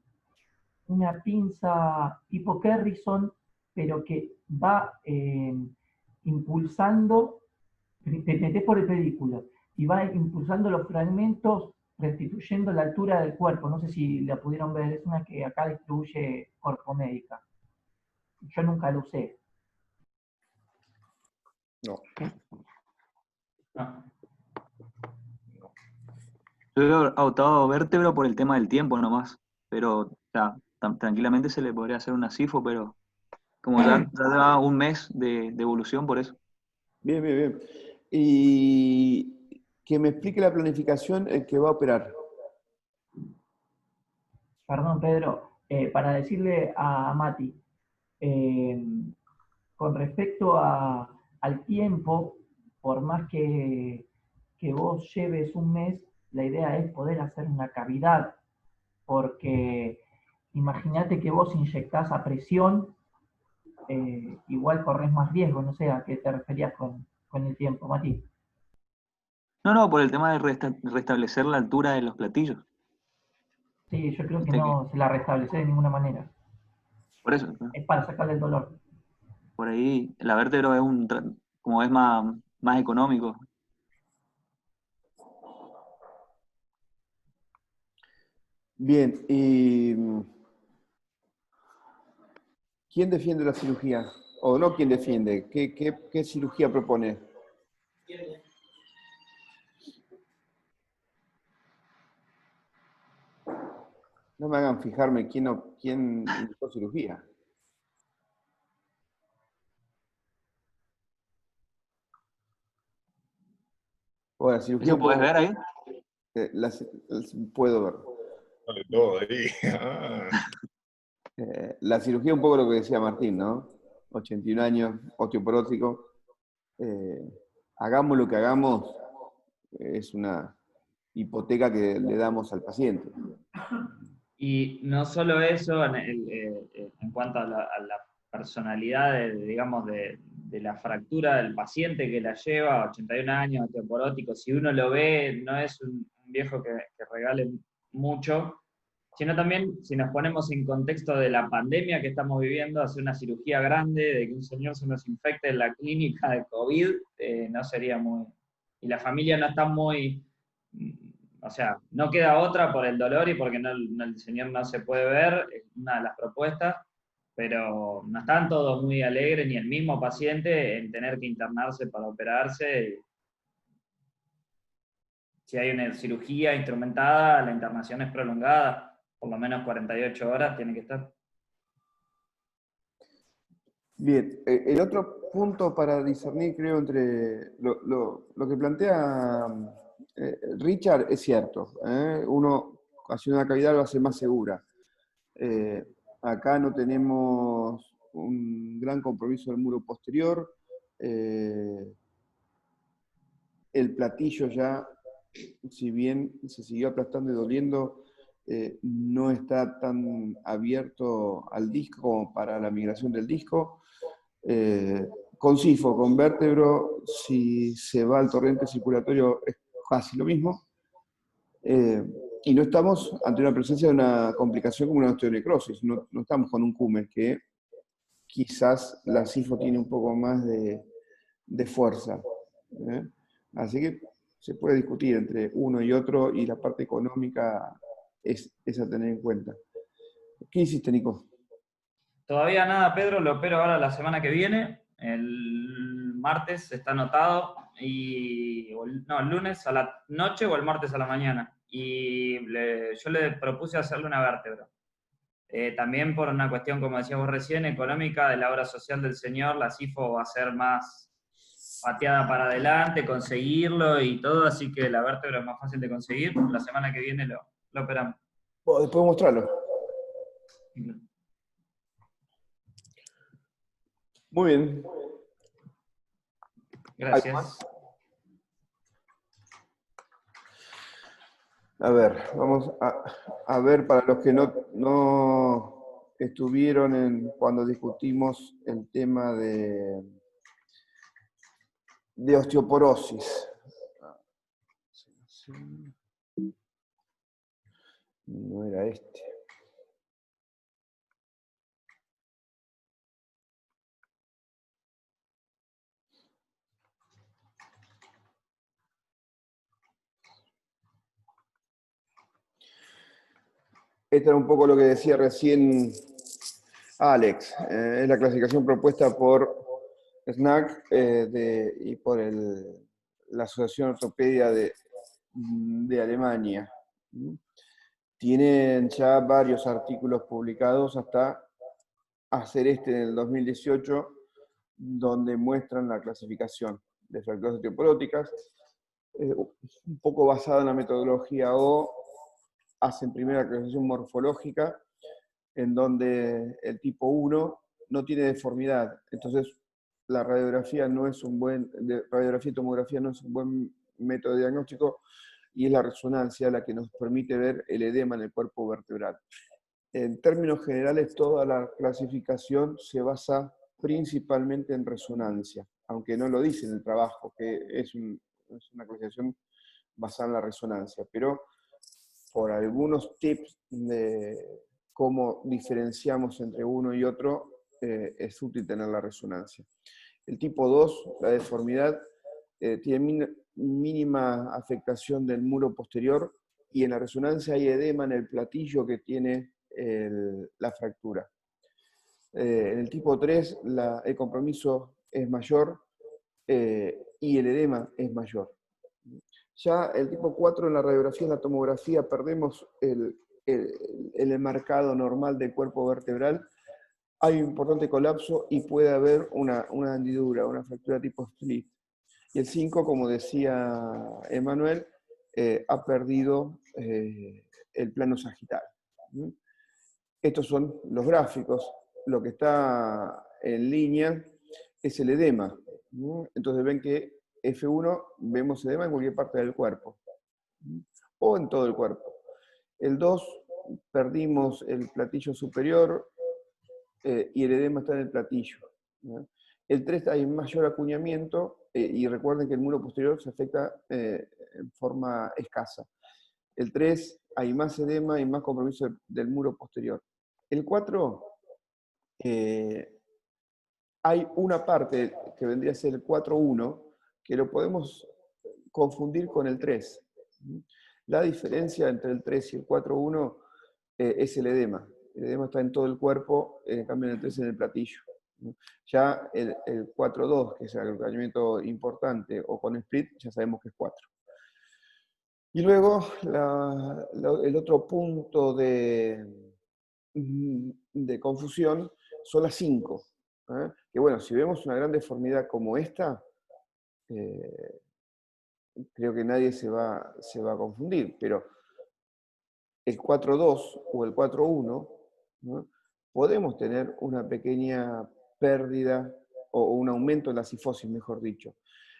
pinza tipo Kerrison, pero que va impulsando, te metes por el pedículo, y va impulsando los fragmentos restituyendo la altura del cuerpo. No sé si la pudieron ver, es una que acá distribuye Corpo Médica. Yo nunca la usé. No. Yo he adoptado vértebra por el tema del tiempo nomás, pero o sea, tranquilamente se le podría hacer una SIFO, pero como ya lleva un mes de evolución por eso. Bien, bien, bien. Y que me explique la planificación el que va a operar. Perdón, Pedro, para decirle a Mati, con respecto al tiempo, por más que vos lleves un mes, la idea es poder hacer una cavidad, porque imagínate que vos inyectás a presión, igual corres más riesgo, no sé a qué te referías con el tiempo, Mati. No, por el tema de restablecer la altura de los platillos. Sí, yo creo que Viste no se la restablece de ninguna manera. Por eso, ¿no? Es para sacarle el dolor. Por ahí la vértebra es como es más económico. Bien, y ¿quién defiende la cirugía? O no, ¿quién defiende? ¿Qué cirugía propone? No me hagan fijarme quién indicó cirugía. Bueno, la cirugía ¿Eso un podés poco, ver ahí? puedo ver. Vale, todo ahí. Ah. La cirugía un poco lo que decía Martín, ¿no? 81 años, osteoporótico. Hagamos lo que hagamos, es una hipoteca que le damos al paciente. Y no solo eso, en cuanto a la personalidad, digamos, de la fractura del paciente que la lleva, 81 años, osteoporótico, si uno lo ve, no es un viejo que regale mucho, sino también, si nos ponemos en contexto de la pandemia que estamos viviendo, hacer una cirugía grande, de que un señor se nos infecte en la clínica de COVID, no sería muy... Y la familia no está muy... O sea, no queda otra por el dolor y porque el señor no se puede ver, es una de las propuestas, pero no están todos muy alegres, ni el mismo paciente en tener que internarse para operarse. Si hay una cirugía instrumentada, la internación es prolongada, por lo menos 48 horas tiene que estar. Bien, el otro punto para discernir, creo, entre lo que plantea Richard es cierto. Uno haciendo una cavidad lo hace más segura. Acá no tenemos un gran compromiso del muro posterior, el platillo ya, si bien se siguió aplastando y doliendo, no está tan abierto al disco como para la migración del disco. Con sifo, con vértebro, si se va al torrente circulatorio es casi lo mismo. Y no estamos ante una presencia de una complicación como una osteonecrosis, no estamos con un CUME, que quizás la sifo tiene un poco más de fuerza. Así que se puede discutir entre uno y otro, y la parte económica es a tener en cuenta. ¿Qué hiciste, Nico? Todavía nada, Pedro, lo opero ahora la semana que viene. El martes está anotado, no, el lunes a la noche o el martes a la mañana. Y yo le propuse hacerle una vértebra. También por una cuestión, como decías vos recién, económica de la obra social del señor, la CIFO va a ser más pateada para adelante, conseguirlo y todo, así que la vértebra es más fácil de conseguir. La semana que viene lo operamos. Bueno, después mostrarlo. Muy bien. Gracias. A ver, vamos a ver para los que no estuvieron cuando discutimos el tema de osteoporosis. No era este. Esto era un poco lo que decía recién Alex. Es la clasificación propuesta por SNAC y por la Asociación Ortopedia de Alemania. Tienen ya varios artículos publicados hasta hacer en el 2018, donde muestran la clasificación de fracturas osteoporóticas, un poco basada en la metodología O. Hacen primero la clasificación morfológica, en donde el tipo 1 no tiene deformidad. Entonces, la radiografía y tomografía no es un buen método de diagnóstico, y es la resonancia la que nos permite ver el edema en el cuerpo vertebral. En términos generales, toda la clasificación se basa principalmente en resonancia, aunque no lo dice en el trabajo, que es una clasificación basada en la resonancia, pero por algunos tips de cómo diferenciamos entre uno y otro, es útil tener la resonancia. El tipo 2, la deformidad, tiene mínima afectación del muro posterior, y en la resonancia hay edema en el platillo que tiene la fractura. En el tipo 3, el compromiso es mayor y el edema es mayor. Ya el tipo 4, en la radiografía y en la tomografía, perdemos el enmarcado normal del cuerpo vertebral. Hay un importante colapso y puede haber una hendidura, una fractura tipo split. Y el 5, como decía Emanuel, ha perdido el plano sagital. Estos son los gráficos. Lo que está en línea es el edema. Entonces ven que F1 vemos edema en cualquier parte del cuerpo, o en todo el cuerpo. El 2, perdimos el platillo superior y el edema está en el platillo. El 3, hay mayor acuñamiento, y recuerden que el muro posterior se afecta en forma escasa. El 3, hay más edema y más compromiso del muro posterior. El 4, hay una parte que vendría a ser el 4.1, que lo podemos confundir con el 3. La diferencia entre el 3 y el 4.1 es el edema. El edema está en todo el cuerpo, en cambio en el 3 en el platillo. Ya el 4.2, que es el acompañamiento importante, o con split, ya sabemos que es 4. Y luego el otro punto de confusión son las 5. Que bueno, si vemos una gran deformidad como esta, creo que nadie se va a confundir, pero el 4.2 o el 4.1, ¿no? Podemos tener una pequeña pérdida o un aumento en la cifosis, mejor dicho.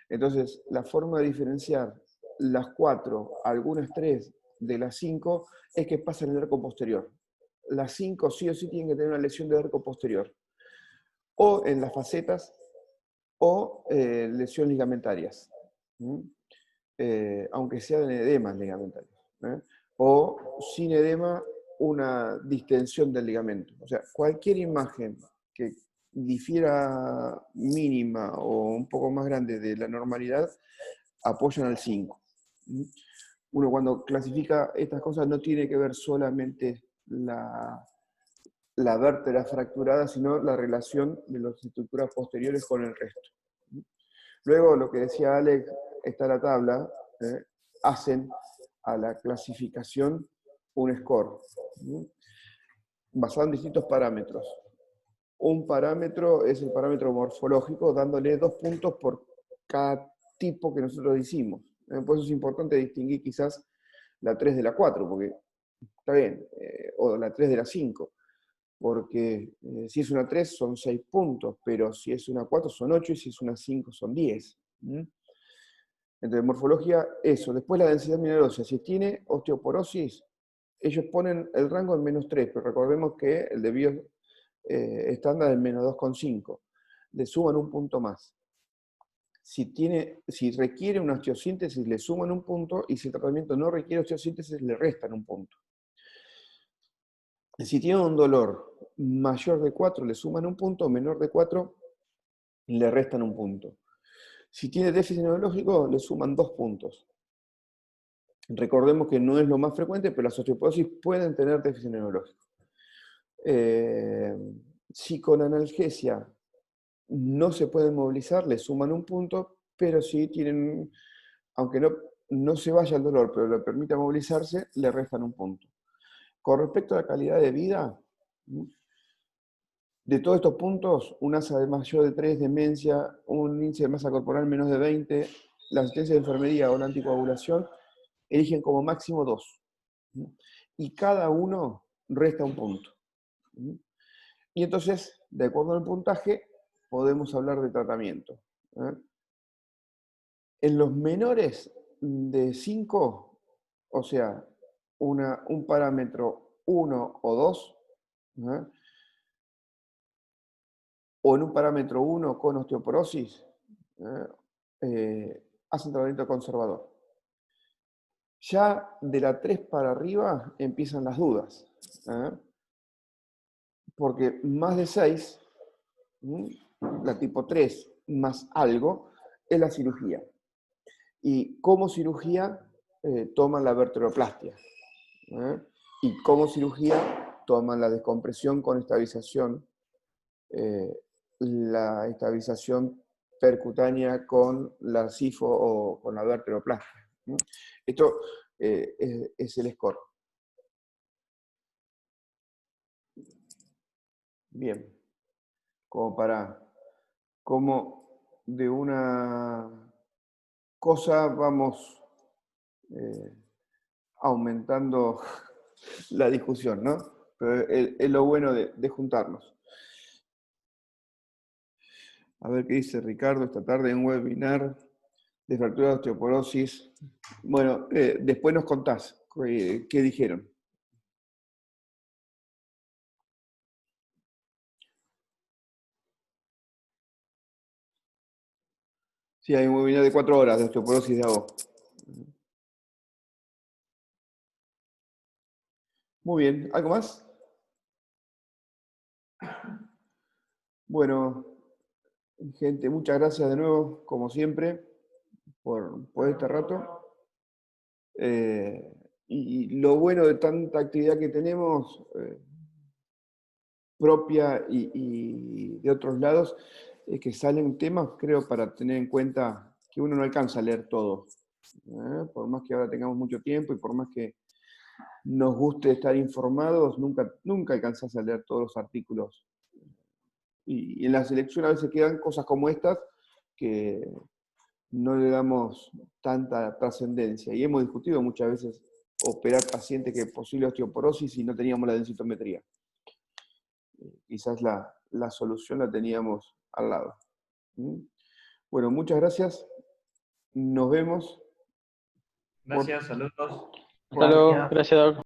Entonces, la forma de diferenciar las 4, algunas 3 de las 5, es que pasan en el arco posterior. Las 5 sí o sí tienen que tener una lesión de arco posterior, o en las facetas, o lesiones ligamentarias, aunque sean edemas ligamentarios, o sin edema, una distensión del ligamento. O sea, cualquier imagen que difiera mínima o un poco más grande de la normalidad, apoyan al 5. Uno cuando clasifica estas cosas no tiene que ver solamente la vértebra fracturada, sino la relación de las estructuras posteriores con el resto. Luego, lo que decía Alex, está la tabla, hacen a la clasificación un score, basado en distintos parámetros. Un parámetro es el parámetro morfológico, dándole 2 puntos por cada tipo que nosotros hicimos. Por eso es importante distinguir quizás la 3 de la 4, porque está bien, o la 3 de la 5, porque si es una 3 son 6 puntos, pero si es una 4 son 8 y si es una 5 son 10. Entonces, morfología, eso. Después la densidad mineral ósea. Si tiene osteoporosis, ellos ponen el rango en -3, pero recordemos que el debido estándar es -2,5. Le suman un punto más. Si requiere una osteosíntesis, le suman un punto, y si el tratamiento no requiere osteosíntesis, le restan un punto. Si tiene un dolor mayor de 4, le suman un punto, menor de 4, le restan un punto. Si tiene déficit neurológico, le suman 2 puntos. Recordemos que no es lo más frecuente, pero las osteoporosis pueden tener déficit neurológico. Si con analgesia no se pueden movilizar, le suman un punto, pero si tienen, aunque no se vaya el dolor, pero le permita movilizarse, le restan un punto. Con respecto a la calidad de vida, de todos estos puntos, un ASA de mayor de 3, demencia, un índice de masa corporal menos de 20, la asistencia de enfermería o la anticoagulación, eligen como máximo 2. Y cada uno resta un punto. Y entonces, de acuerdo al puntaje, podemos hablar de tratamiento. En los menores de 5, o sea, un parámetro 1 o 2, o en un parámetro 1 con osteoporosis, hacen tratamiento conservador. Ya de la 3 para arriba empiezan las dudas, porque más de 6, la tipo 3 más algo, es la cirugía. Y como cirugía toman la vertebroplastia. Y como cirugía toman la descompresión con estabilización, la estabilización percutánea con la CIFO o con la vertebroplastia. Esto es el score. Bien. Como de una cosa vamos aumentando la discusión, ¿no? Pero es lo bueno de juntarnos. A ver qué dice Ricardo esta tarde en un webinar de fractura de osteoporosis. Bueno, después nos contás qué dijeron. Sí, hay un webinar de 4 horas de osteoporosis de AO. Muy bien, ¿algo más? Bueno, gente, muchas gracias de nuevo, como siempre, por este rato. Y lo bueno de tanta actividad que tenemos, propia y de otros lados, es que salen temas, creo, para tener en cuenta que uno no alcanza a leer todo. Por más que ahora tengamos mucho tiempo y por más que nos guste estar informados, nunca alcanzas a leer todos los artículos. Y en la selección a veces quedan cosas como estas que no le damos tanta trascendencia. Y hemos discutido muchas veces operar pacientes que posible osteoporosis y no teníamos la densitometría. Quizás la solución la teníamos al lado. Bueno, muchas gracias. Nos vemos. Gracias, saludos. Hasta luego, gracias, Doc.